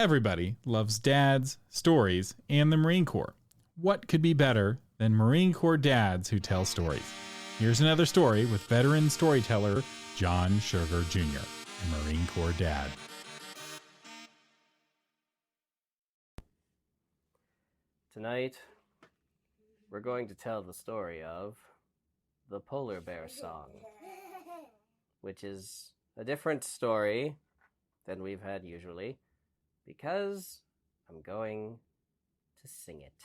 Everybody loves dads, stories, and the Marine Corps. What could be better than Marine Corps dads who tell stories? Here's another story with veteran storyteller John Sugar Jr., a Marine Corps dad. Tonight, we're going to tell the story of the Polar Bear Song, which is a different story than we've had usually, because I'm going to sing it.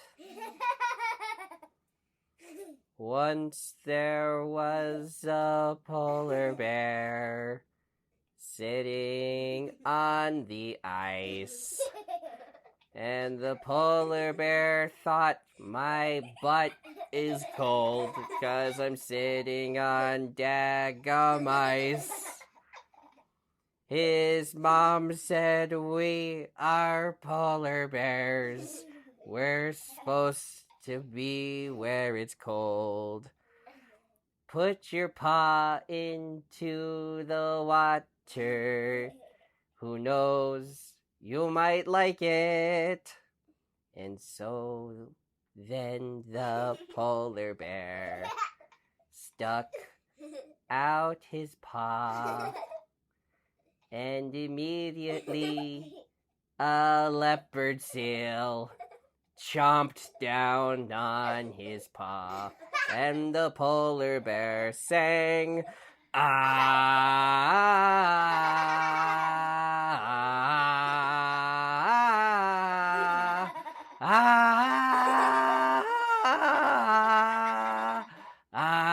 Once there was a polar bear sitting on the ice, and the polar bear thought, my butt is cold because I'm sitting on daggum ice. His mom said, we are polar bears. We're supposed to be where it's cold. Put your paw into the water. Who knows, you might like it. And so then the polar bear stuck out his paw, and immediately a leopard seal chomped down on his paw, and the polar bear sang, ah, ah, ah.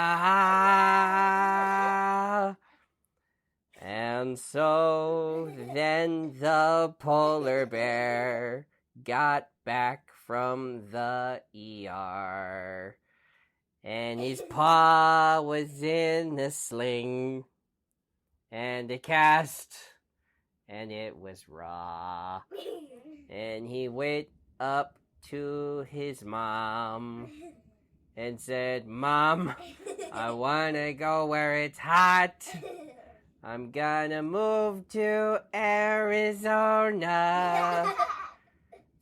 And so then the polar bear got back from the ER, and his paw was in a sling and a cast, and it was raw. And he went up to his mom and said, Mom, I want to go where it's hot. I'm gonna move to Arizona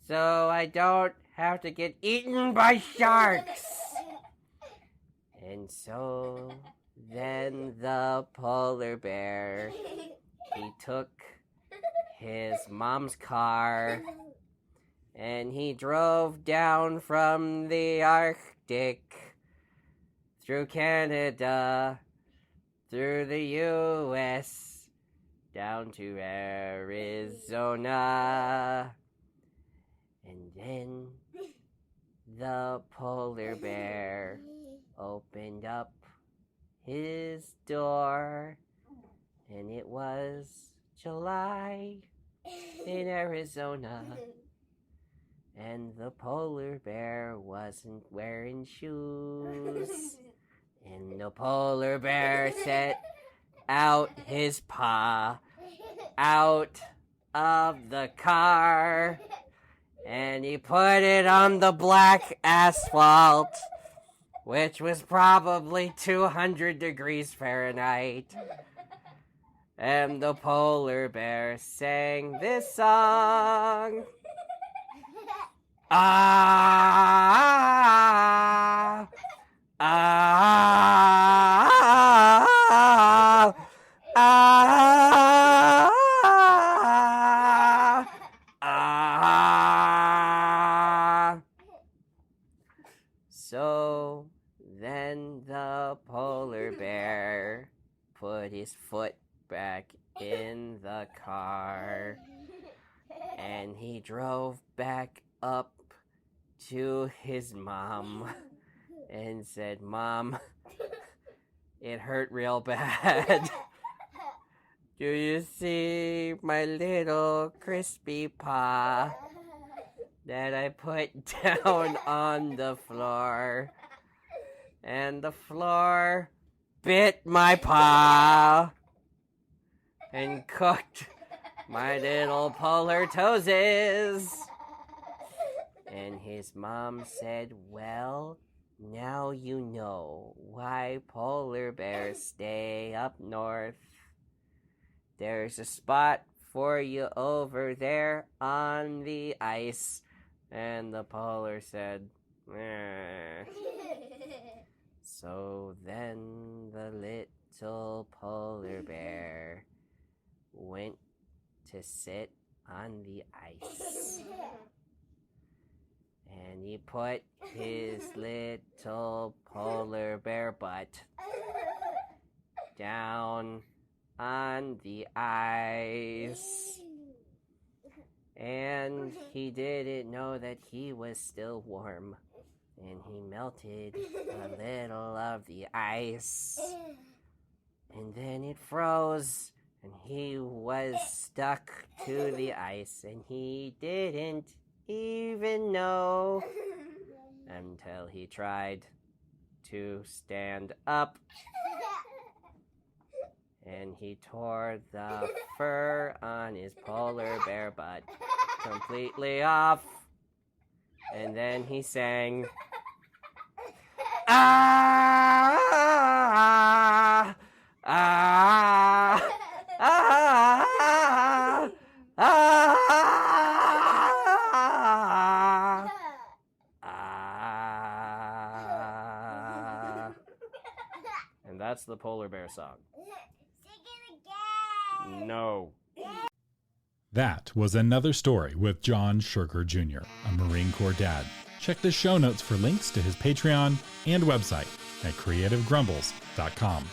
so I don't have to get eaten by sharks. And so then the polar bear, he took his mom's car and he drove down from the Arctic through Canada, through the U.S., down to Arizona. And then the polar bear opened up his door, and it was July in Arizona. And the polar bear wasn't wearing shoes. And the polar bear set out his paw out of the car, and he put it on the black asphalt, which was probably 200 degrees Fahrenheit. And the polar bear sang this song. Ah, ah, ah, ah. So then the polar bear put his foot back in the car, and he drove back up to his mom and said, Mom, it hurt real bad. Do you see my little crispy paw that I put down on the floor? And the floor bit my paw and cooked my little polar toesies. And his mom said, well, now you know why polar bears stay up north. There's a spot for you over there on the ice. And the polar said, "Eh." So then the little polar bear went to sit on the ice. And he put his little polar bear butt down on the ice. And he didn't know that he was still warm. And he melted a little of the ice. And then it froze. And he was stuck to the ice. And he didn't even know until he tried to stand up. And he tore the fur on his polar bear butt completely off. And then he sang, "Ah, ah, ah, ah, ah, ah." And that's the polar bear song. No. That was another story with John Sugar Jr., a Marine Corps dad. Check the show notes for links to his Patreon and website at creativegrumbles.com.